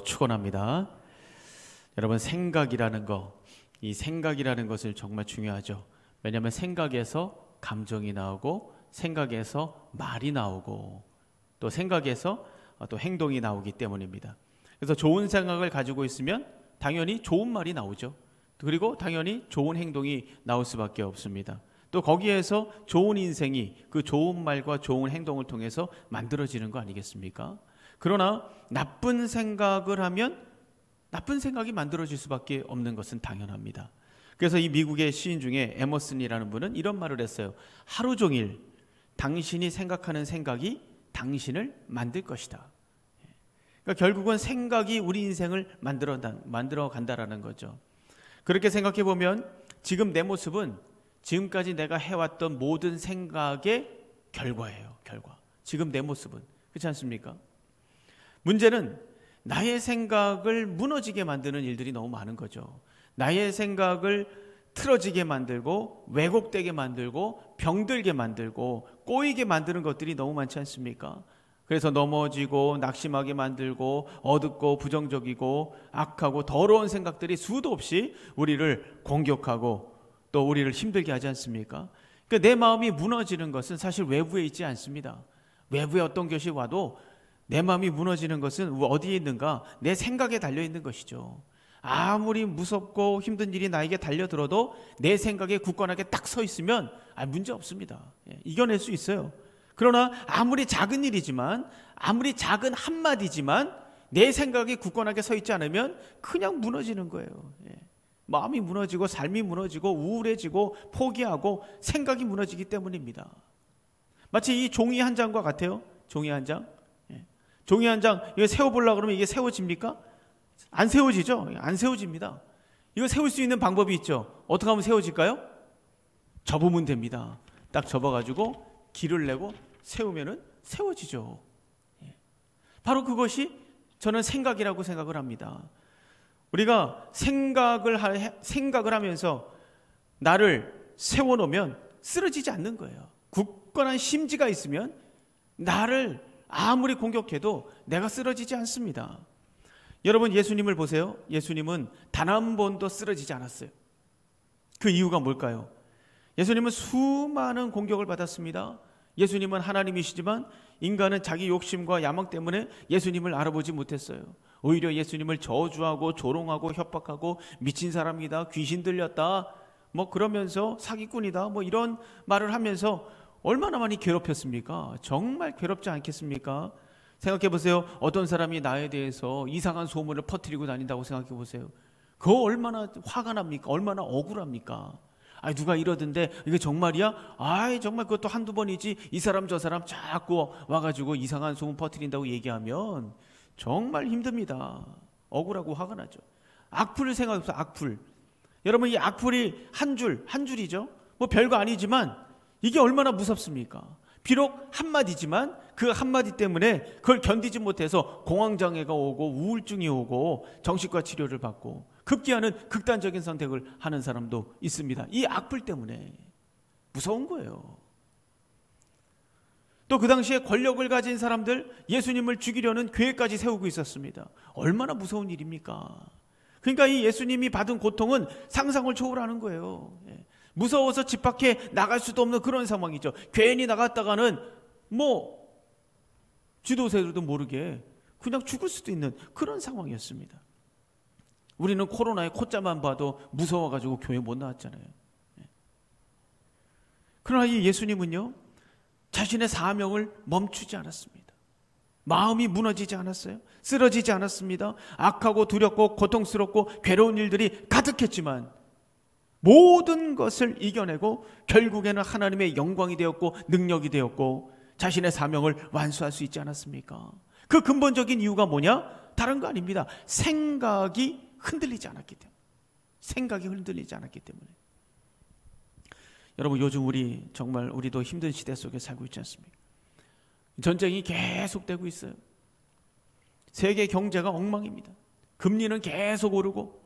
축원합니다. 여러분, 생각이라는 이 생각이라는 것을 정말 중요하죠. 왜냐하면 생각에서 감정이 나오고, 생각에서 말이 나오고, 또 생각에서 또 행동이 나오기 때문입니다. 그래서 좋은 생각을 가지고 있으면 당연히 좋은 말이 나오죠. 그리고 당연히 좋은 행동이 나올 수밖에 없습니다. 또 거기에서 좋은 인생이 그 좋은 말과 좋은 행동을 통해서 만들어지는 거 아니겠습니까? 그러나 나쁜 생각을 하면 나쁜 생각이 만들어질 수밖에 없는 것은 당연합니다. 그래서 이 미국의 시인 중에 에머슨이라는 분은 이런 말을 했어요. 하루 종일 당신이 생각하는 생각이 당신을 만들 것이다. 그러니까 결국은 생각이 우리 인생을 만들어 간다라는 거죠. 그렇게 생각해 보면 지금 내 모습은 지금까지 내가 해왔던 모든 생각의 결과예요. 결과. 지금 내 모습은. 그렇지 않습니까? 문제는 나의 생각을 무너지게 만드는 일들이 너무 많은 거죠. 나의 생각을 틀어지게 만들고, 왜곡되게 만들고, 병들게 만들고, 꼬이게 만드는 것들이 너무 많지 않습니까? 그래서 넘어지고 낙심하게 만들고, 어둡고 부정적이고 악하고 더러운 생각들이 수도 없이 우리를 공격하고 또 우리를 힘들게 하지 않습니까? 그러니까 내 마음이 무너지는 것은 사실 외부에 있지 않습니다. 외부에 어떤 것이 와도 내 마음이 무너지는 것은 어디에 있는가? 내 생각에 달려있는 것이죠. 아무리 무섭고 힘든 일이 나에게 달려들어도 내 생각에 굳건하게 딱 서 있으면 문제 없습니다. 이겨낼 수 있어요. 그러나 아무리 작은 일이지만, 아무리 작은 한마디지만 내 생각이 굳건하게 서 있지 않으면 그냥 무너지는 거예요. 마음이 무너지고 삶이 무너지고 우울해지고 포기하고 생각이 무너지기 때문입니다. 마치 이 종이 한 장과 같아요. 종이 한 장. 종이 한 장 이거 세워보려고 그러면 이게 세워집니까? 안 세워지죠. 안 세워집니다. 이거 세울 수 있는 방법이 있죠. 어떻게 하면 세워질까요? 접으면 됩니다. 딱 접어가지고 길을 내고 세우면은 세워지죠. 바로 그것이 저는 생각이라고 생각을 합니다. 우리가 생각을 하면서 나를 세워놓으면 쓰러지지 않는 거예요. 굳건한 심지가 있으면 나를 아무리 공격해도 내가 쓰러지지 않습니다. 여러분, 예수님을 보세요. 예수님은 단 한 번도 쓰러지지 않았어요. 그 이유가 뭘까요? 예수님은 수많은 공격을 받았습니다. 예수님은 하나님이시지만 인간은 자기 욕심과 야망 때문에 예수님을 알아보지 못했어요. 오히려 예수님을 저주하고 조롱하고 협박하고 미친 사람이다, 귀신 들렸다, 그러면서 사기꾼이다, 이런 말을 하면서 얼마나 많이 괴롭혔습니까? 정말 괴롭지 않겠습니까? 생각해 보세요. 어떤 사람이 나에 대해서 이상한 소문을 퍼뜨리고 다닌다고 생각해 보세요. 그거 얼마나 화가 납니까? 얼마나 억울합니까? 누가 이러던데 이게 정말이야? 정말 그것도 한두 번이지. 이 사람 저 사람 자꾸 와가지고 이상한 소문 퍼뜨린다고 얘기하면 정말 힘듭니다. 억울하고 화가 나죠. 악플을 생각해보세요. 악플. 여러분, 이 악플이 한 줄이죠. 별거 아니지만 이게 얼마나 무섭습니까? 비록 한마디지만 그 한마디 때문에 그걸 견디지 못해서 공황장애가 오고 우울증이 오고 정신과 치료를 받고 급기야는 극단적인 선택을 하는 사람도 있습니다. 이 악플 때문에. 무서운 거예요. 또 그 당시에 권력을 가진 사람들, 예수님을 죽이려는 계획까지 세우고 있었습니다. 얼마나 무서운 일입니까? 그러니까 이 예수님이 받은 고통은 상상을 초월하는 거예요. 무서워서 집 밖에 나갈 수도 없는 그런 상황이죠. 괜히 나갔다가는 쥐도새도 모르게 그냥 죽을 수도 있는 그런 상황이었습니다. 우리는 코로나의 콧자만 봐도 무서워가지고 교회 못 나왔잖아요. 그러나 이 예수님은요, 자신의 사명을 멈추지 않았습니다. 마음이 무너지지 않았어요. 쓰러지지 않았습니다. 악하고 두렵고 고통스럽고 괴로운 일들이 가득했지만 모든 것을 이겨내고 결국에는 하나님의 영광이 되었고 능력이 되었고 자신의 사명을 완수할 수 있지 않았습니까? 그 근본적인 이유가 뭐냐? 다른 거 아닙니다. 생각이 흔들리지 않았기 때문에. 생각이 흔들리지 않았기 때문에. 여러분, 요즘 우리도 힘든 시대 속에 살고 있지 않습니까? 전쟁이 계속되고 있어요. 세계 경제가 엉망입니다. 금리는 계속 오르고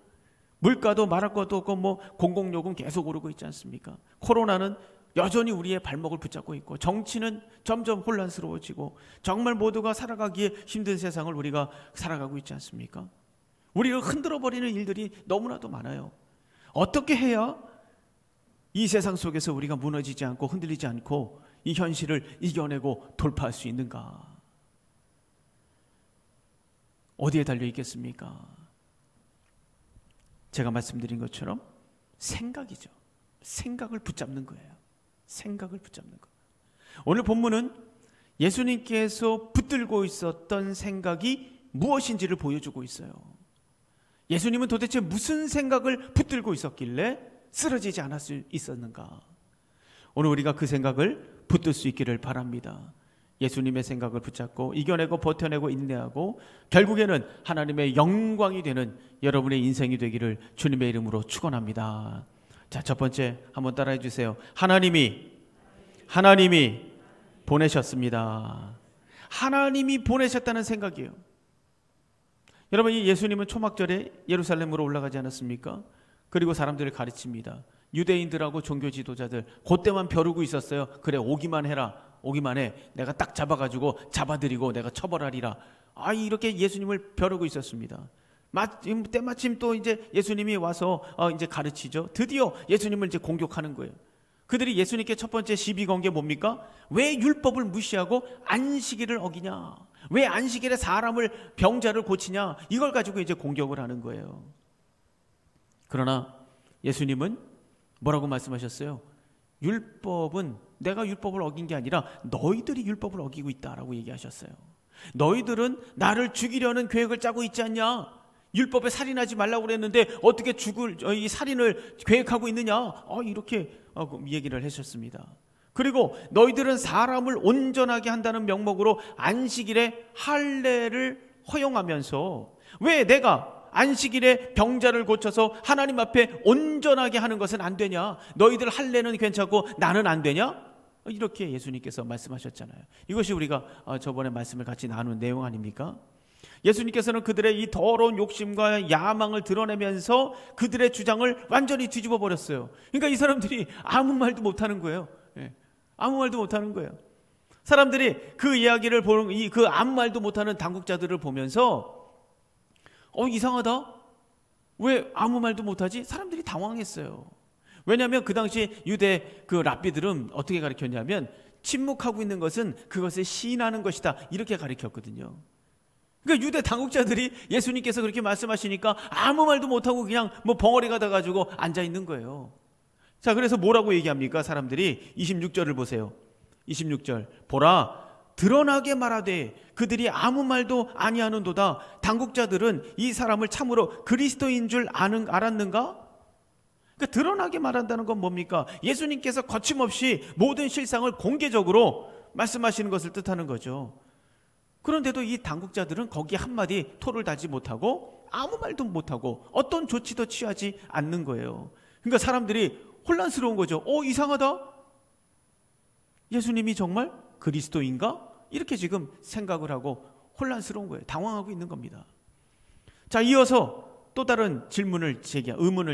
물가도 말할 것도 없고 공공요금 계속 오르고 있지 않습니까? 코로나는 여전히 우리의 발목을 붙잡고 있고, 정치는 점점 혼란스러워지고, 정말 모두가 살아가기에 힘든 세상을 우리가 살아가고 있지 않습니까? 우리를 흔들어버리는 일들이 너무나도 많아요. 어떻게 해야 이 세상 속에서 우리가 무너지지 않고 흔들리지 않고 이 현실을 이겨내고 돌파할 수 있는가? 어디에 달려 있겠습니까? 제가 말씀드린 것처럼 생각이죠. 생각을 붙잡는 거예요. 생각을 붙잡는 거. 오늘 본문은 예수님께서 붙들고 있었던 생각이 무엇인지를 보여주고 있어요. 예수님은 도대체 무슨 생각을 붙들고 있었길래 쓰러지지 않을 수 있었는가? 오늘 우리가 그 생각을 붙들 수 있기를 바랍니다. 예수님의 생각을 붙잡고 이겨내고 버텨내고 인내하고 결국에는 하나님의 영광이 되는 여러분의 인생이 되기를 주님의 이름으로 축원합니다. 자, 첫 번째 한번 따라해 주세요. 하나님이 보내셨습니다. 하나님이 보내셨다는 생각이에요. 여러분, 이 예수님은 초막절에 예루살렘으로 올라가지 않았습니까? 그리고 사람들을 가르칩니다. 유대인들하고 종교 지도자들 그때만 벼르고 있었어요. 그래, 오기만 해라. 오기만 해. 내가 딱 잡아가지고 잡아드리고 내가 처벌하리라. 이렇게 예수님을 벼르고 있었습니다. 때마침 또 이제 예수님이 와서 이제 가르치죠. 드디어 예수님을 이제 공격하는 거예요. 그들이 예수님께 첫 번째 시비 건 게 뭡니까? 왜 율법을 무시하고 안식일을 어기냐? 왜 안식일에 사람을 병자를 고치냐? 이걸 가지고 이제 공격을 하는 거예요. 그러나 예수님은 뭐라고 말씀하셨어요? 율법은 내가 율법을 어긴 게 아니라 너희들이 율법을 어기고 있다라고 얘기하셨어요. 너희들은 나를 죽이려는 계획을 짜고 있지 않냐? 율법에 살인하지 말라고 그랬는데 어떻게 이 살인을 계획하고 있느냐? 이렇게 얘기를 하셨습니다. 그리고 너희들은 사람을 온전하게 한다는 명목으로 안식일에 할례를 허용하면서 왜 내가 안식일에 병자를 고쳐서 하나님 앞에 온전하게 하는 것은 안 되냐? 너희들 할례는 괜찮고 나는 안 되냐? 이렇게 예수님께서 말씀하셨잖아요. 이것이 우리가 저번에 말씀을 같이 나눈 내용 아닙니까? 예수님께서는 그들의 이 더러운 욕심과 야망을 드러내면서 그들의 주장을 완전히 뒤집어 버렸어요. 그러니까 이 사람들이 아무 말도 못하는 거예요. 아무 말도 못하는 거예요. 사람들이 그 이야기를 보는 그 아무 말도 못하는 당국자들을 보면서 이상하다. 왜 아무 말도 못하지? 사람들이 당황했어요. 왜냐하면 그 당시 유대 그 랍비들은 어떻게 가르쳤냐면 침묵하고 있는 것은 그것을 시인하는 것이다. 이렇게 가르쳤거든요. 그러니까 유대 당국자들이 예수님께서 그렇게 말씀하시니까 아무 말도 못하고 그냥 벙어리가 돼가지고 앉아있는 거예요. 자, 그래서 뭐라고 얘기합니까? 사람들이 26절을 보세요. 26절. 보라, 드러나게 말하되 그들이 아무 말도 아니하는도다. 당국자들은 이 사람을 참으로 그리스도인 줄 알았는가? 그러니까 드러나게 말한다는 건 뭡니까? 예수님께서 거침없이 모든 실상을 공개적으로 말씀하시는 것을 뜻하는 거죠. 그런데도 이 당국자들은 거기에 한마디 토를 다지 못하고 아무 말도 못하고 어떤 조치도 취하지 않는 거예요. 그러니까 사람들이 혼란스러운 거죠. 이상하다. 예수님이 정말 그리스도인가? 이렇게 지금 생각을 하고 혼란스러운 거예요. 당황하고 있는 겁니다. 자, 이어서 또 다른 의문을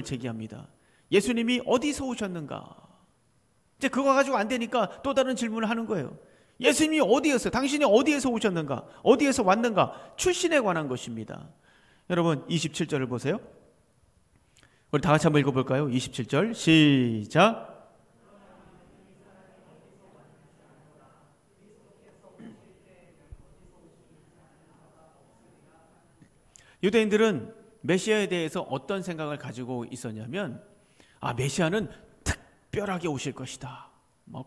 제기합니다. 예수님이 어디서 오셨는가? 이제 그거 가지고 안 되니까 또 다른 질문을 하는 거예요. 예수님이 어디에서, 당신이 어디에서 오셨는가? 어디에서 왔는가? 출신에 관한 것입니다. 여러분 27절을 보세요. 우리 다 같이 한번 읽어볼까요? 27절 시작. 유대인들은 메시아에 대해서 어떤 생각을 가지고 있었냐면 메시아는 특별하게 오실 것이다.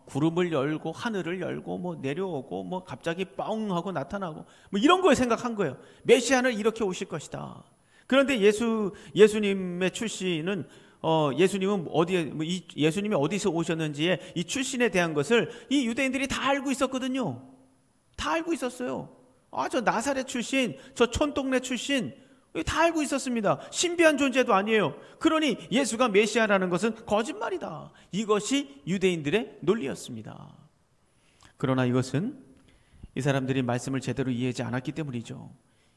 구름을 열고 하늘을 열고 내려오고 갑자기 뻥 하고 나타나고 이런 거에 생각한 거예요. 메시아는 이렇게 오실 것이다. 그런데 예수님의 출신은 예수님은 예수님이 어디서 오셨는지에 이 출신에 대한 것을 이 유대인들이 다 알고 있었거든요. 다 알고 있었어요. 저 나사렛 출신, 저 촌동네 출신 다 알고 있었습니다. 신비한 존재도 아니에요. 그러니 예수가 메시아라는 것은 거짓말이다. 이것이 유대인들의 논리였습니다. 그러나 이것은 이 사람들이 말씀을 제대로 이해하지 않았기 때문이죠.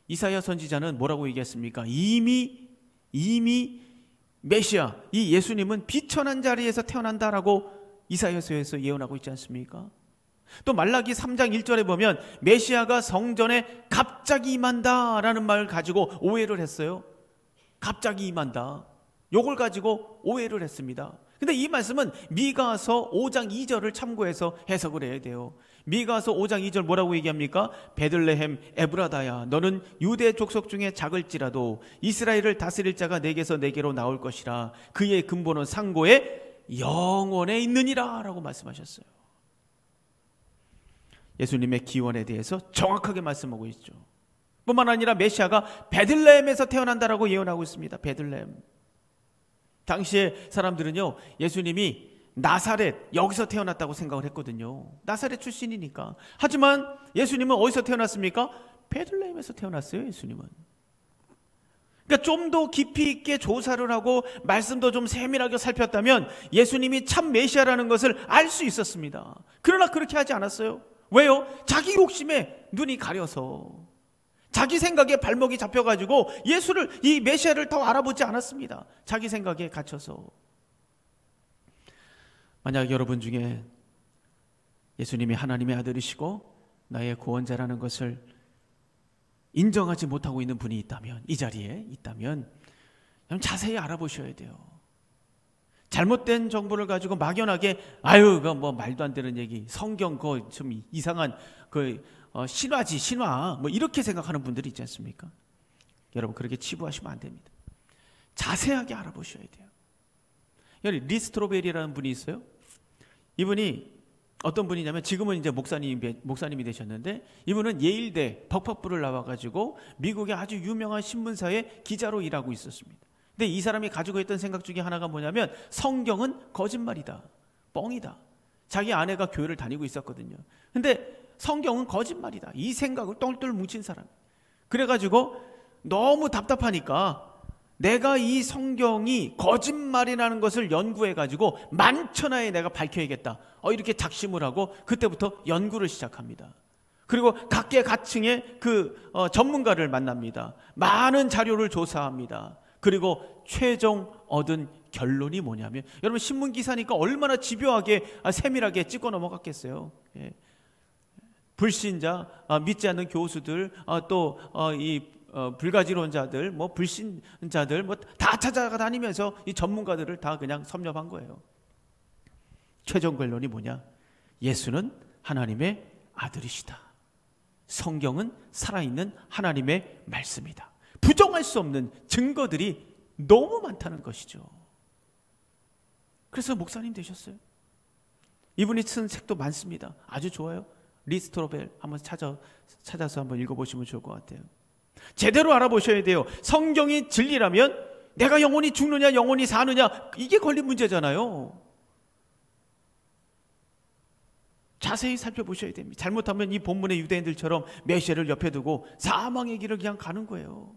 이사야 선지자는 뭐라고 얘기했습니까? 이미 메시아, 이 예수님은 비천한 자리에서 태어난다라고 이사야서에서 예언하고 있지 않습니까? 또 말라기 3장 1절에 보면 메시아가 성전에 갑자기 임한다라는 말을 가지고 오해를 했어요. 갑자기 임한다. 요걸 가지고 오해를 했습니다. 근데 이 말씀은 미가서 5장 2절을 참고해서 해석을 해야 돼요. 미가서 5장 2절 뭐라고 얘기합니까? 베들레헴 에브라다야, 너는 유대 족속 중에 작을지라도 이스라엘을 다스릴 자가 내게서 내게로 나올 것이라. 그의 근본은 상고의 영원에 있느니라 라고 말씀하셨어요. 예수님의 기원에 대해서 정확하게 말씀하고 있죠. 뿐만 아니라 메시아가 베들레헴에서 태어난다라고 예언하고 있습니다. 베들레헴. 당시에 사람들은요, 예수님이 나사렛, 여기서 태어났다고 생각을 했거든요. 나사렛 출신이니까. 하지만 예수님은 어디서 태어났습니까? 베들레헴에서 태어났어요. 예수님은. 그러니까 좀 더 깊이 있게 조사를 하고 말씀도 좀 세밀하게 살폈다면 예수님이 참 메시아라는 것을 알 수 있었습니다. 그러나 그렇게 하지 않았어요. 왜요? 자기 욕심에 눈이 가려서, 자기 생각에 발목이 잡혀가지고 예수를, 이 메시아를 더 알아보지 않았습니다. 자기 생각에 갇혀서. 만약 여러분 중에 예수님이 하나님의 아들이시고 나의 구원자라는 것을 인정하지 못하고 있는 분이 있다면, 이 자리에 있다면 자세히 알아보셔야 돼요. 잘못된 정보를 가지고 막연하게 그거 뭐 말도 안 되는 얘기, 성경 그거 좀 이상한 신화지, 신화, 뭐 이렇게 생각하는 분들이 있지 않습니까? 여러분, 그렇게 치부하시면 안 됩니다. 자세하게 알아보셔야 돼요. 여기 리스트로벨이라는 분이 있어요. 이분이 어떤 분이냐면, 지금은 이제 목사님이 되셨는데, 이분은 예일대 법학부를 나와가지고 미국의 아주 유명한 신문사의 기자로 일하고 있었습니다. 근데 이 사람이 가지고 있던 생각 중에 하나가 뭐냐면, 성경은 거짓말이다, 뻥이다. 자기 아내가 교회를 다니고 있었거든요. 근데 성경은 거짓말이다, 이 생각을 똘똘 뭉친 사람. 그래가지고 너무 답답하니까 내가 이 성경이 거짓말이라는 것을 연구해가지고 만천하에 내가 밝혀야겠다, 이렇게 작심을 하고 그때부터 연구를 시작합니다. 그리고 각계각층의 전문가를 만납니다. 많은 자료를 조사합니다. 그리고 최종 얻은 결론이 뭐냐면, 여러분 신문 기사니까 얼마나 집요하게 세밀하게 찍고 넘어갔겠어요. 예. 불신자, 믿지 않는 교수들, 또 이 불가지론자들, 뭐 불신자들, 뭐 다 찾아다니면서 이 전문가들을 다 그냥 섭렵한 거예요. 최종 결론이 뭐냐? 예수는 하나님의 아들이시다. 성경은 살아있는 하나님의 말씀이다. 부정할 수 없는 증거들이 너무 많다는 것이죠. 그래서 목사님 되셨어요. 이분이 쓴 책도 많습니다. 아주 좋아요. 리스트로벨 한번 찾아서 한번 읽어보시면 좋을 것 같아요. 제대로 알아보셔야 돼요. 성경이 진리라면 내가 영원히 죽느냐 영원히 사느냐, 이게 걸린 문제잖아요. 자세히 살펴보셔야 됩니다. 잘못하면 이 본문의 유대인들처럼 메시아를 옆에 두고 사망의 길을 그냥 가는 거예요.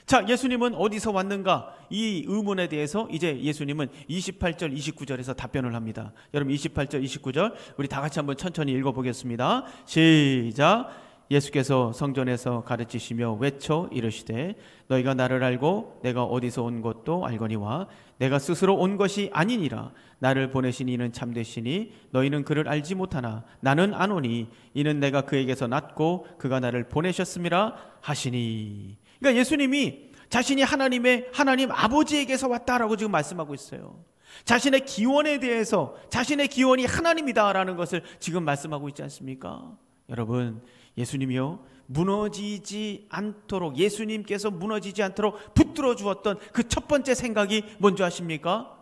자, 예수님은 어디서 왔는가? 이 의문에 대해서 이제 예수님은 28절, 29절에서 답변을 합니다. 여러분 28절, 29절 우리 다 같이 한번 천천히 읽어보겠습니다. 시작. 예수께서 성전에서 가르치시며 외쳐 이르시되 너희가 나를 알고 내가 어디서 온 것도 알거니와 내가 스스로 온 것이 아니니라. 나를 보내신 이는 참되시니 너희는 그를 알지 못하나 나는 아노니 이는 내가 그에게서 났고 그가 나를 보내셨음이라 하시니. 그러니까 예수님이 자신이 하나님 아버지에게서 왔다라고 지금 말씀하고 있어요. 자신의 기원에 대해서, 자신의 기원이 하나님이다라는 것을 지금 말씀하고 있지 않습니까? 여러분, 예수님이요, 무너지지 않도록, 예수님께서 무너지지 않도록 붙들어 주었던 그 첫 번째 생각이 뭔지 아십니까?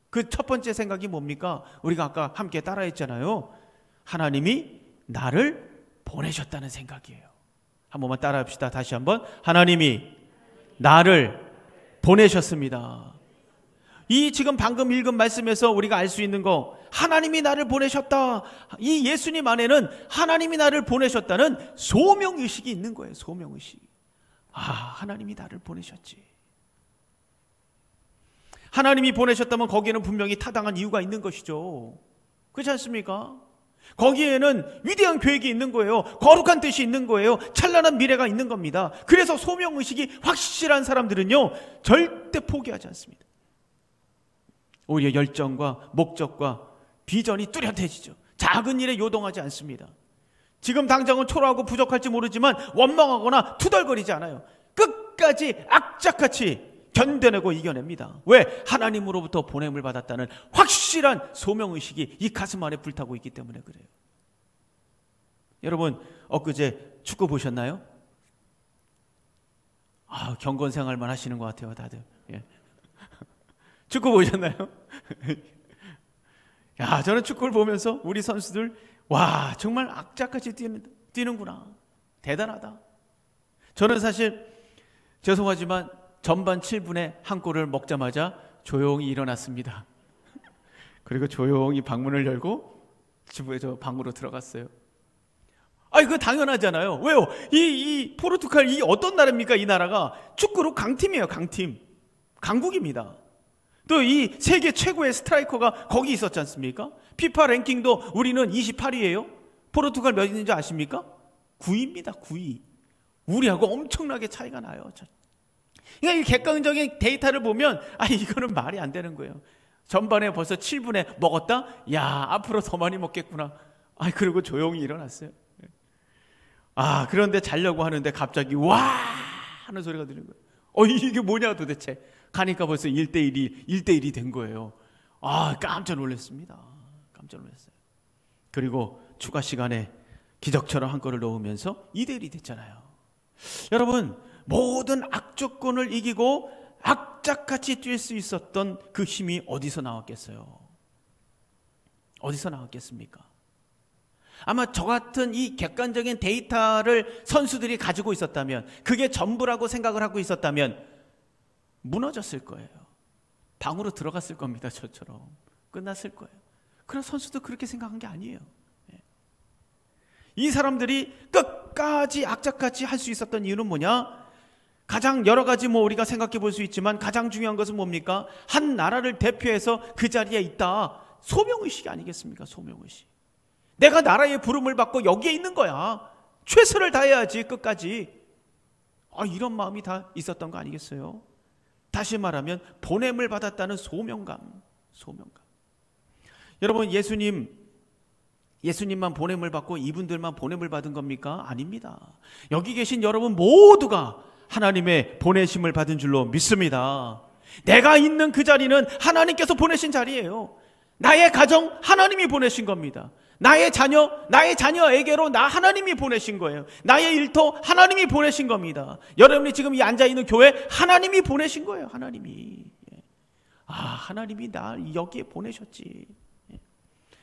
그 첫 번째 생각이 뭡니까? 우리가 아까 함께 따라했잖아요. 하나님이 나를 보내셨다는 생각이에요. 한 번만 따라합시다. 다시 한번. 하나님이 나를 보내셨습니다. 이 지금 방금 읽은 말씀에서 우리가 알 수 있는 거, 하나님이 나를 보내셨다. 이 예수님 안에는 하나님이 나를 보내셨다는 소명의식이 있는 거예요. 소명의식. 하나님이 나를 보내셨지. 하나님이 보내셨다면 거기에는 분명히 타당한 이유가 있는 것이죠. 그렇지 않습니까? 거기에는 위대한 계획이 있는 거예요. 거룩한 뜻이 있는 거예요. 찬란한 미래가 있는 겁니다. 그래서 소명의식이 확실한 사람들은요, 절대 포기하지 않습니다. 오히려 열정과 목적과 비전이 뚜렷해지죠. 작은 일에 요동하지 않습니다. 지금 당장은 초라하고 부족할지 모르지만 원망하거나 투덜거리지 않아요. 끝까지 악착같이 견뎌내고 이겨냅니다. 왜? 하나님으로부터 보냄을 받았다는 확실한 소명의식이 이 가슴 안에 불타고 있기 때문에 그래요. 여러분, 엊그제 축구 보셨나요? 경건 생활만 하시는 것 같아요, 다들. 예. 축구 보셨나요? 저는 축구를 보면서 우리 선수들, 정말 악착같이 뛰는구나. 대단하다. 저는 사실 죄송하지만 전반 7분에 한 골을 먹자마자 조용히 일어났습니다. 그리고 조용히 방문을 열고 집에 방으로 들어갔어요. 그거 당연하잖아요. 왜요? 이 포르투갈, 이 어떤 나라입니까? 이 나라가 축구로 강팀이에요. 강팀. 강국입니다. 또 이 세계 최고의 스트라이커가 거기 있었지 않습니까? 피파 랭킹도 우리는 28위예요. 포르투갈 몇 위인지 아십니까? 9위입니다. 9위. 우리하고 엄청나게 차이가 나요. 그러니까 이 객관적인 데이터를 보면 이거는 말이 안 되는 거예요. 전반에 벌써 7분에 먹었다? 앞으로 더 많이 먹겠구나. 그리고 조용히 일어났어요. 그런데 자려고 하는데 갑자기 와 하는 소리가 들리는 거예요. 이게 뭐냐 도대체. 가니까 벌써 1대1이 된 거예요. 깜짝 놀랐습니다. 깜짝 놀랐어요. 그리고 추가 시간에 기적처럼 한 골을 넣으면서 2대1이 됐잖아요. 여러분, 모든 악조건을 이기고 악착같이 뛸 수 있었던 그 힘이 어디서 나왔겠어요? 어디서 나왔겠습니까? 아마 저 같은 이 객관적인 데이터를 선수들이 가지고 있었다면, 그게 전부라고 생각을 하고 있었다면 무너졌을 거예요. 방으로 들어갔을 겁니다. 저처럼 끝났을 거예요. 그러나 선수도 그렇게 생각한 게 아니에요. 이 사람들이 끝까지 악착같이 할 수 있었던 이유는 뭐냐? 가장 여러 가지 우리가 생각해 볼 수 있지만 가장 중요한 것은 뭡니까? 한 나라를 대표해서 그 자리에 있다. 소명의식이 아니겠습니까? 소명의식. 내가 나라의 부름을 받고 여기에 있는 거야. 최선을 다해야지 끝까지. 이런 마음이 다 있었던 거 아니겠어요? 다시 말하면 보냄을 받았다는 소명감. 여러분, 예수님만 보냄을 받고 이분들만 보냄을 받은 겁니까? 아닙니다. 여기 계신 여러분 모두가 하나님의 보내심을 받은 줄로 믿습니다. 내가 있는 그 자리는 하나님께서 보내신 자리예요. 나의 가정 하나님이 보내신 겁니다. 나의 자녀에게로 하나님이 보내신 거예요. 나의 일터 하나님이 보내신 겁니다. 여러분이 지금 이 앉아있는 교회 하나님이 보내신 거예요. 하나님이. 하나님이 나 여기에 보내셨지.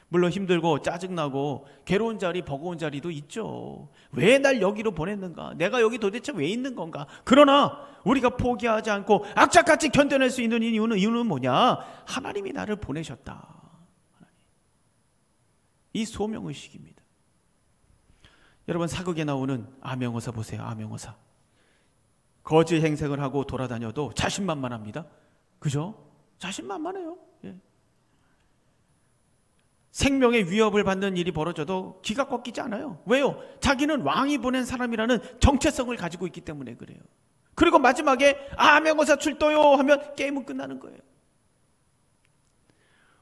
물론 힘들고 짜증나고 괴로운 자리, 버거운 자리도 있죠. 왜 날 여기로 보냈는가? 내가 여기 도대체 왜 있는 건가? 그러나 우리가 포기하지 않고 악착같이 견뎌낼 수 있는 이유는 뭐냐? 하나님이 나를 보내셨다. 이 소명의식입니다. 여러분, 사극에 나오는 아명어사 보세요. 아명어사. 거지 행색을 하고 돌아다녀도 자신만만합니다. 그죠? 자신만만해요. 생명의 위협을 받는 일이 벌어져도 기가 꺾이지 않아요. 왜요? 자기는 왕이 보낸 사람이라는 정체성을 가지고 있기 때문에 그래요. 그리고 마지막에 아명어사 출도요 하면 게임은 끝나는 거예요.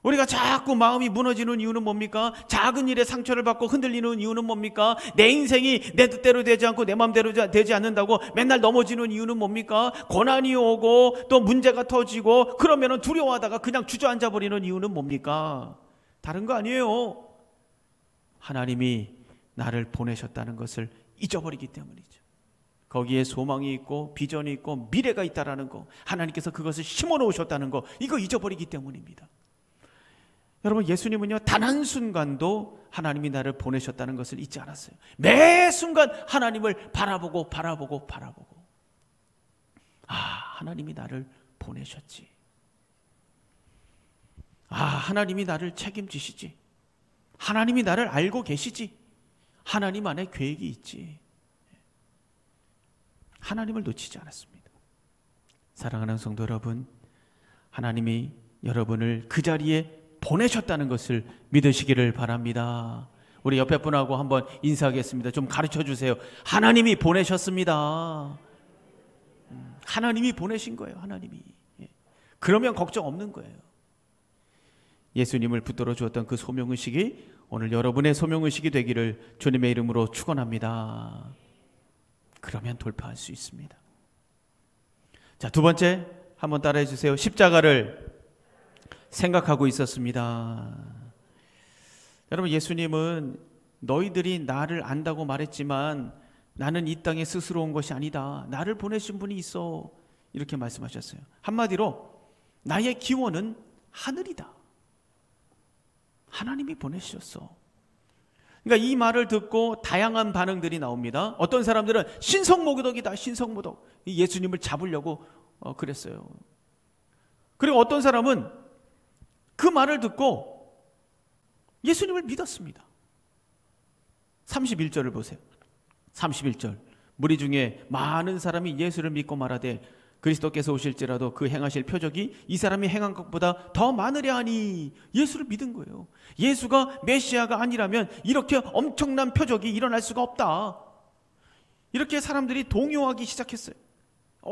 우리가 자꾸 마음이 무너지는 이유는 뭡니까? 작은 일에 상처를 받고 흔들리는 이유는 뭡니까? 내 인생이 내 뜻대로 되지 않고 내 마음대로 되지 않는다고 맨날 넘어지는 이유는 뭡니까? 고난이 오고 또 문제가 터지고 그러면 두려워하다가 그냥 주저앉아 버리는 이유는 뭡니까? 다른 거 아니에요. 하나님이 나를 보내셨다는 것을 잊어버리기 때문이죠. 거기에 소망이 있고 비전이 있고 미래가 있다라는 거, 하나님께서 그것을 심어 놓으셨다는 거, 이거 잊어버리기 때문입니다. 여러분, 예수님은요 단 한순간도 하나님이 나를 보내셨다는 것을 잊지 않았어요. 매 순간 하나님을 바라보고 하나님이 나를 보내셨지. 하나님이 나를 책임지시지. 하나님이 나를 알고 계시지. 하나님 안에 계획이 있지. 하나님을 놓치지 않았습니다. 사랑하는 성도 여러분, 하나님이 여러분을 그 자리에 보내셨다는 것을 믿으시기를 바랍니다. 우리 옆에 분하고 한번 인사하겠습니다. 좀 가르쳐 주세요. 하나님이 보내셨습니다. 하나님이 보내신 거예요. 하나님이. 그러면 걱정 없는 거예요. 예수님을 붙들어 주었던 그 소명의식이 오늘 여러분의 소명의식이 되기를 주님의 이름으로 축원합니다. 그러면 돌파할 수 있습니다. 자, 두 번째 한번 따라해 주세요. 십자가를 생각하고 있었습니다. 여러분, 예수님은 너희들이 나를 안다고 말했지만 나는 이 땅에 스스로 온 것이 아니다. 나를 보내신 분이 있어. 이렇게 말씀하셨어요. 한마디로 나의 기원은 하늘이다. 하나님이 보내주셨어. 그러니까 이 말을 듣고 다양한 반응들이 나옵니다. 어떤 사람들은 신성모독이다. 신성모독. 예수님을 잡으려고 그랬어요. 그리고 어떤 사람은 그 말을 듣고 예수님을 믿었습니다. 31절을 보세요. 31절. 무리 중에 많은 사람이 예수를 믿고 말하되 그리스도께서 오실지라도 그 행하실 표적이 이 사람이 행한 것보다 더 많으려 하니. 예수를 믿은 거예요. 예수가 메시아가 아니라면 이렇게 엄청난 표적이 일어날 수가 없다. 이렇게 사람들이 동요하기 시작했어요.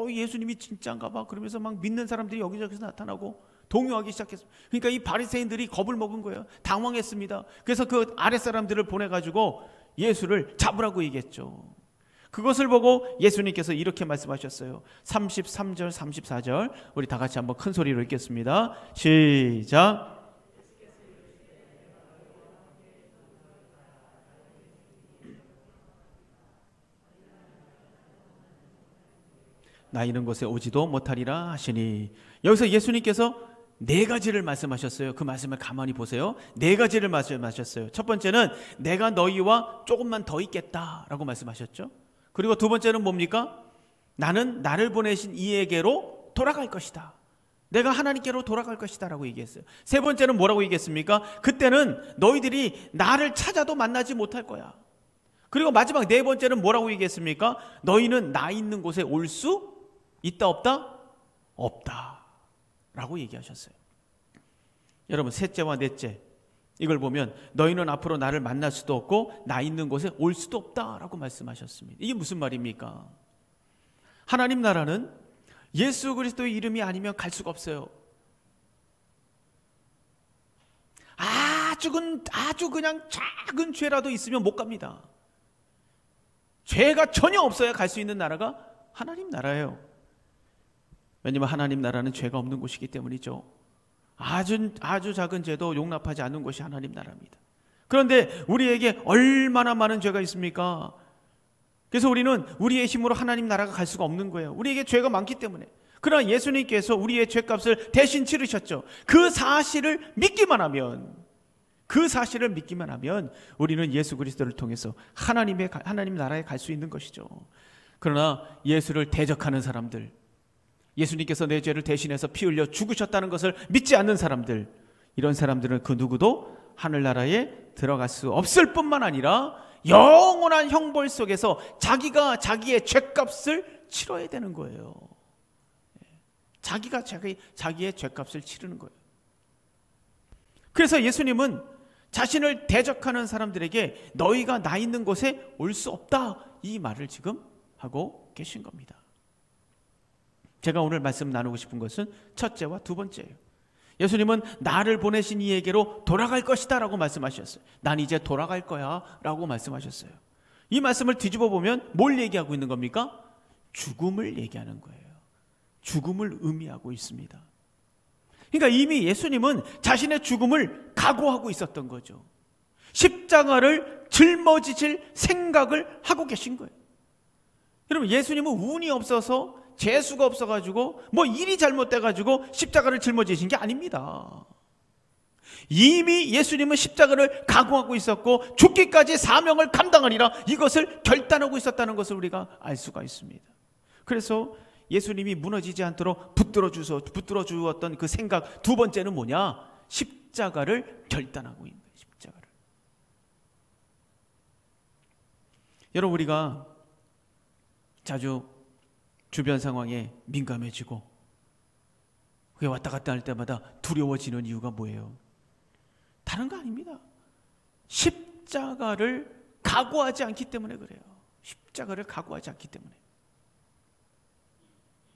예수님이 진짜인가 봐. 그러면서 막 믿는 사람들이 여기저기서 나타나고 동요하기 시작했어요. 그러니까 이 바리새인들이 겁을 먹은 거예요. 당황했습니다. 그래서 그 아랫사람들을 보내가지고 예수를 잡으라고 얘기했죠. 그것을 보고 예수님께서 이렇게 말씀하셨어요. 33절 34절 우리 다 같이 한번 큰 소리로 읽겠습니다. 시작. 나 있는 곳에 오지도 못하리라 하시니. 여기서 예수님께서 네 가지를 말씀하셨어요. 그 말씀을 가만히 보세요. 네 가지를 말씀하셨어요. 첫 번째는 내가 너희와 조금만 더 있겠다라고 말씀하셨죠. 그리고 두 번째는 뭡니까? 나는 나를 보내신 이에게로 돌아갈 것이다. 내가 하나님께로 돌아갈 것이다 라고 얘기했어요. 세 번째는 뭐라고 얘기했습니까? 그때는 너희들이 나를 찾아도 만나지 못할 거야. 그리고 마지막 네 번째는 뭐라고 얘기했습니까? 너희는 나 있는 곳에 올 수 있다 없다? 없다 라고 얘기하셨어요. 여러분, 셋째와 넷째 이걸 보면 너희는 앞으로 나를 만날 수도 없고 나 있는 곳에 올 수도 없다라고 말씀하셨습니다. 이게 무슨 말입니까? 하나님 나라는 예수 그리스도의 이름이 아니면 갈 수가 없어요. 아주 그냥 작은 죄라도 있으면 못 갑니다. 죄가 전혀 없어야 갈 수 있는 나라가 하나님 나라예요. 왜냐하면 하나님 나라는 죄가 없는 곳이기 때문이죠. 아주 작은 죄도 용납하지 않는 것이 하나님 나라입니다. 그런데 우리에게 얼마나 많은 죄가 있습니까? 그래서 우리는 우리의 힘으로 하나님 나라가 갈 수가 없는 거예요. 우리에게 죄가 많기 때문에. 그러나 예수님께서 우리의 죄값을 대신 치르셨죠. 그 사실을 믿기만 하면 우리는 예수 그리스도를 통해서 하나님 나라에 갈 수 있는 것이죠. 그러나 예수를 대적하는 사람들, 예수님께서 내 죄를 대신해서 피 흘려 죽으셨다는 것을 믿지 않는 사람들, 이런 사람들은 그 누구도 하늘나라에 들어갈 수 없을 뿐만 아니라 영원한 형벌 속에서 자기가 자기의 죄값을 치러야 되는 거예요. 자기가 자기의 죄값을 치르는 거예요. 그래서 예수님은 자신을 대적하는 사람들에게 너희가 나 있는 곳에 올 수 없다, 이 말을 지금 하고 계신 겁니다. 제가 오늘 말씀 나누고 싶은 것은 첫째와 두 번째예요. 예수님은 나를 보내신 이에게로 돌아갈 것이다 라고 말씀하셨어요. 난 이제 돌아갈 거야 라고 말씀하셨어요. 이 말씀을 뒤집어 보면 뭘 얘기하고 있는 겁니까? 죽음을 얘기하는 거예요. 죽음을 의미하고 있습니다. 그러니까 이미 예수님은 자신의 죽음을 각오하고 있었던 거죠. 십자가를 짊어지실 생각을 하고 계신 거예요. 여러분, 예수님은 운이 없어서 재수가 없어가지고 일이 잘못돼가지고 십자가를 짊어지신 게 아닙니다. 이미 예수님은 십자가를 각오하고 있었고 죽기까지 사명을 감당하리라, 이것을 결단하고 있었다는 것을 우리가 알 수가 있습니다. 그래서 예수님이 무너지지 않도록 붙들어 주었던 그 생각, 두 번째는 뭐냐? 십자가를 결단하고 있는 거예요. 십자가를. 여러분, 우리가 자주 주변 상황에 민감해지고 그게 왔다 갔다 할 때마다 두려워지는 이유가 뭐예요? 다른 거 아닙니다. 십자가를 각오하지 않기 때문에 그래요. 십자가를 각오하지 않기 때문에.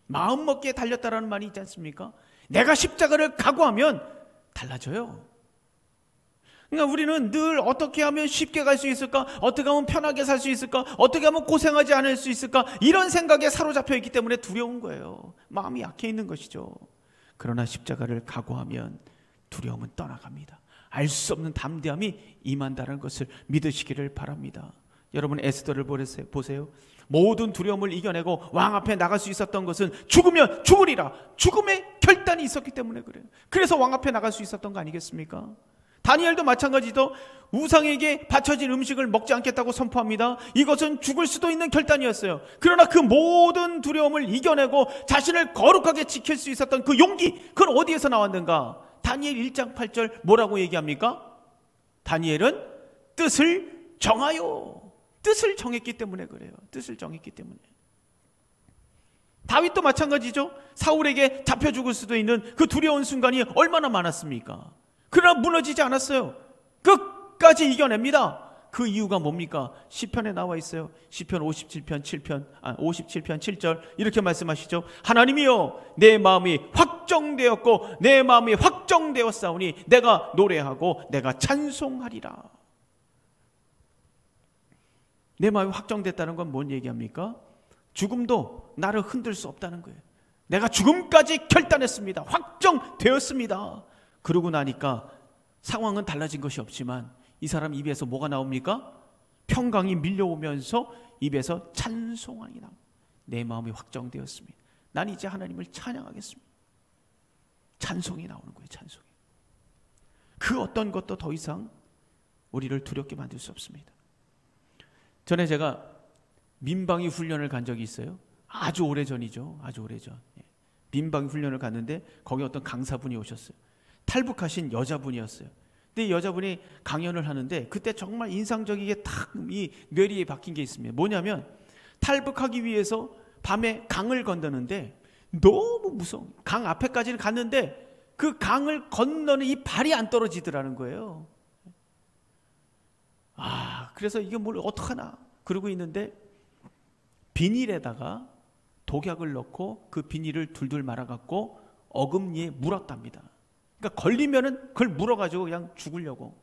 마음먹기에 달렸다라는 말이 있지 않습니까? 내가 십자가를 각오하면 달라져요. 그러니까 우리는 늘 어떻게 하면 쉽게 갈 수 있을까? 어떻게 하면 편하게 살 수 있을까? 어떻게 하면 고생하지 않을 수 있을까? 이런 생각에 사로잡혀 있기 때문에 두려운 거예요. 마음이 약해 있는 것이죠. 그러나 십자가를 각오하면 두려움은 떠나갑니다. 알 수 없는 담대함이 임한다는 것을 믿으시기를 바랍니다. 여러분 에스더를 보세요. 모든 두려움을 이겨내고 왕 앞에 나갈 수 있었던 것은 죽으면 죽으리라, 죽음의 결단이 있었기 때문에 그래요. 그래서 왕 앞에 나갈 수 있었던 거 아니겠습니까? 다니엘도 마찬가지로 우상에게 바쳐진 음식을 먹지 않겠다고 선포합니다. 이것은 죽을 수도 있는 결단이었어요. 그러나 그 모든 두려움을 이겨내고 자신을 거룩하게 지킬 수 있었던 그 용기, 그건 어디에서 나왔는가? 다니엘 1장 8절 뭐라고 얘기합니까? 다니엘은 뜻을 정하여, 뜻을 정했기 때문에 그래요. 뜻을 정했기 때문에. 다윗도 마찬가지죠. 사울에게 잡혀 죽을 수도 있는 그 두려운 순간이 얼마나 많았습니까? 그러나 무너지지 않았어요. 끝까지 이겨냅니다. 그 이유가 뭡니까? 시편에 나와 있어요. 시편 57편 7절 이렇게 말씀하시죠. 하나님이여, 내 마음이 확정되었고 내 마음이 확정되었사오니 내가 노래하고 내가 찬송하리라. 내 마음이 확정됐다는 건 뭔 얘기합니까? 죽음도 나를 흔들 수 없다는 거예요. 내가 죽음까지 결단했습니다. 확정되었습니다. 그러고 나니까 상황은 달라진 것이 없지만 이 사람 입에서 뭐가 나옵니까? 평강이 밀려오면서 입에서 찬송이 나옵니다. 내 마음이 확정되었습니다. 난 이제 하나님을 찬양하겠습니다. 찬송이 나오는 거예요. 찬송이. 그 어떤 것도 더 이상 우리를 두렵게 만들 수 없습니다. 전에 제가 민방위 훈련을 간 적이 있어요. 아주 오래전이죠. 아주 오래전. 민방위 훈련을 갔는데 거기 어떤 강사분이 오셨어요. 탈북하신 여자분이었어요. 근데 이 여자분이 강연을 하는데 그때 정말 인상적이게 딱 이 뇌리에 박힌 게 있습니다. 뭐냐면 탈북하기 위해서 밤에 강을 건너는데 너무 무서워. 강 앞에까지는 갔는데 그 강을 건너는 이 발이 안 떨어지더라는 거예요. 그래서 이게 뭘 어떡하나 그러고 있는데 비닐에다가 독약을 넣고 그 비닐을 둘둘 말아갖고 어금니에 물었답니다. 그러니까 걸리면은 그걸 물어가지고 그냥 죽으려고.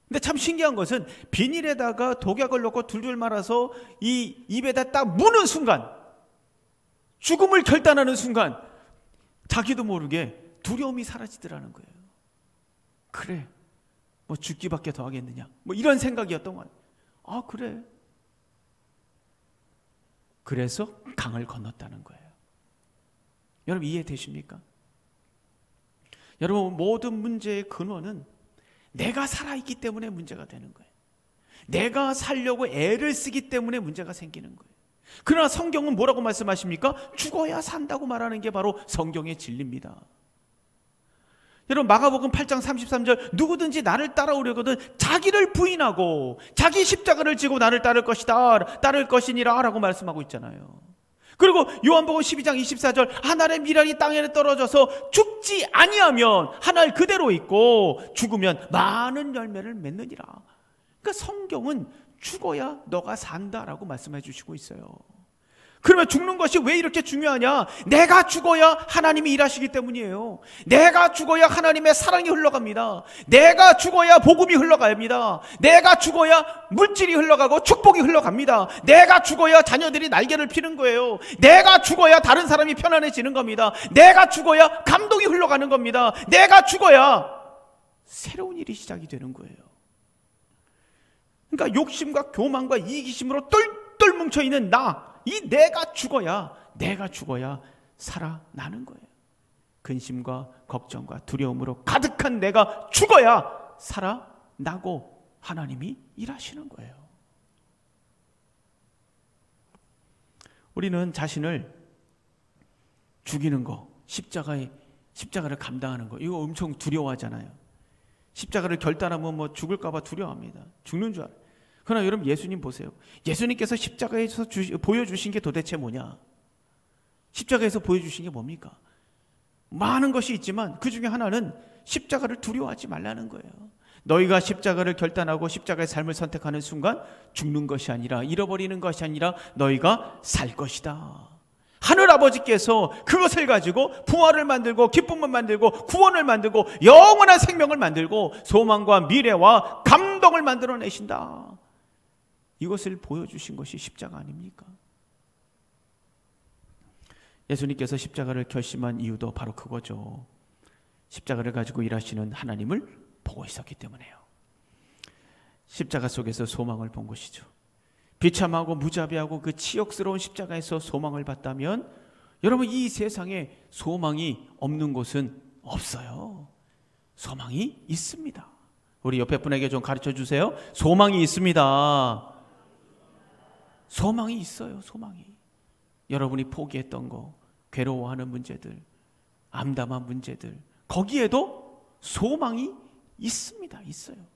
근데 참 신기한 것은 비닐에다가 독약을 넣고 둘둘 말아서 이 입에다 딱 무는 순간, 죽음을 결단하는 순간 자기도 모르게 두려움이 사라지더라는 거예요. 그래, 뭐 죽기밖에 더 하겠느냐, 뭐 이런 생각이었던 것 같아요. 그래. 그래서 강을 건넜다는 거예요. 여러분 이해되십니까? 여러분 모든 문제의 근원은 내가 살아있기 때문에 문제가 되는 거예요. 내가 살려고 애를 쓰기 때문에 문제가 생기는 거예요. 그러나 성경은 뭐라고 말씀하십니까? 죽어야 산다고 말하는 게 바로 성경의 진리입니다. 여러분 마가복음 8장 33절 누구든지 나를 따라오려거든 자기를 부인하고 자기 십자가를 지고 나를 따를 것이니라 라고 말씀하고 있잖아요. 그리고 요한복음 12장 24절 하늘의 미랄이 땅에 떨어져서 죽지 아니하면 하늘 그대로 있고 죽으면 많은 열매를 맺느니라. 그러니까 성경은 죽어야 너가 산다라고 말씀해 주시고 있어요. 그러면 죽는 것이 왜 이렇게 중요하냐? 내가 죽어야 하나님이 일하시기 때문이에요. 내가 죽어야 하나님의 사랑이 흘러갑니다. 내가 죽어야 복음이 흘러갑니다. 내가 죽어야 물질이 흘러가고 축복이 흘러갑니다. 내가 죽어야 자녀들이 날개를 피는 거예요. 내가 죽어야 다른 사람이 편안해지는 겁니다. 내가 죽어야 감동이 흘러가는 겁니다. 내가 죽어야 새로운 일이 시작이 되는 거예요. 그러니까 욕심과 교만과 이기심으로 똘똘 뭉쳐있는 이 내가 죽어야 살아나는 거예요. 근심과 걱정과 두려움으로 가득한 내가 죽어야 살아나고 하나님이 일하시는 거예요. 우리는 자신을 죽이는 거, 십자가를 감당하는 거, 이거 엄청 두려워하잖아요. 십자가를 결단하면 뭐 죽을까 봐 두려워합니다. 죽는 줄 알아요. 그러나 여러분 예수님 보세요. 예수님께서 십자가에서 보여주신 게 도대체 뭐냐? 십자가에서 보여주신 게 뭡니까? 많은 것이 있지만 그 중에 하나는 십자가를 두려워하지 말라는 거예요. 너희가 십자가를 결단하고 십자가의 삶을 선택하는 순간 죽는 것이 아니라 잃어버리는 것이 아니라 너희가 살 것이다. 하늘아버지께서 그것을 가지고 부활을 만들고 기쁨을 만들고 구원을 만들고 영원한 생명을 만들고 소망과 미래와 감동을 만들어내신다. 이것을 보여주신 것이 십자가 아닙니까? 예수님께서 십자가를 결심한 이유도 바로 그거죠. 십자가를 가지고 일하시는 하나님을 보고 있었기 때문에요. 십자가 속에서 소망을 본 것이죠. 비참하고 무자비하고 그 치욕스러운 십자가에서 소망을 봤다면 여러분, 이 세상에 소망이 없는 곳은 없어요. 소망이 있습니다. 우리 옆에 분에게 좀 가르쳐 주세요. 소망이 있습니다. 소망이 있어요. 소망이. 여러분이 포기했던 거, 괴로워하는 문제들, 암담한 문제들, 거기에도 소망이 있습니다. 있어요.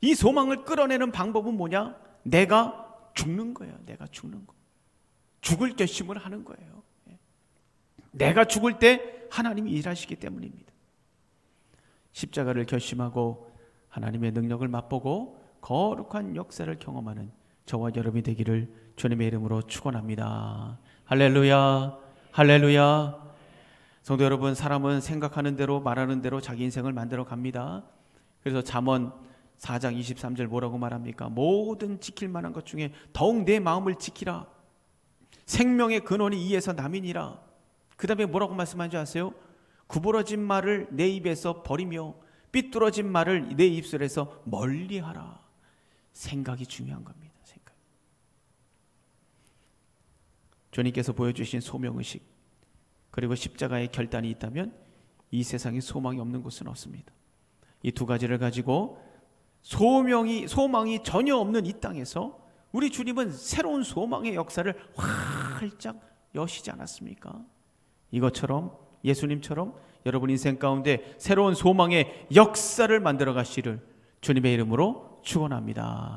이 소망을 끌어내는 방법은 뭐냐? 내가 죽는 거예요. 내가 죽는 거. 죽을 결심을 하는 거예요. 내가 죽을 때 하나님이 일하시기 때문입니다. 십자가를 결심하고 하나님의 능력을 맛보고 거룩한 역사를 경험하는 저와 여러분이 되기를 주님의 이름으로 축원합니다. 할렐루야, 할렐루야. 성도 여러분, 사람은 생각하는 대로 말하는 대로 자기 인생을 만들어 갑니다. 그래서 잠언 4장 23절 뭐라고 말합니까? 모든 지킬 만한 것 중에 더욱 내 마음을 지키라. 생명의 근원이 이에서 남이니라. 그 다음에 뭐라고 말씀하는지 아세요? 구부러진 말을 내 입에서 버리며 삐뚤어진 말을 내 입술에서 멀리하라. 생각이 중요한 겁니다. 생각. 주님께서 보여주신 소명의식 그리고 십자가의 결단이 있다면 이 세상에 소망이 없는 곳은 없습니다. 이 두 가지를 가지고 소망이 전혀 없는 이 땅에서 우리 주님은 새로운 소망의 역사를 활짝 여시지 않았습니까? 이것처럼 예수님처럼 여러분 인생 가운데 새로운 소망의 역사를 만들어 가시를 주님의 이름으로 축원합니다.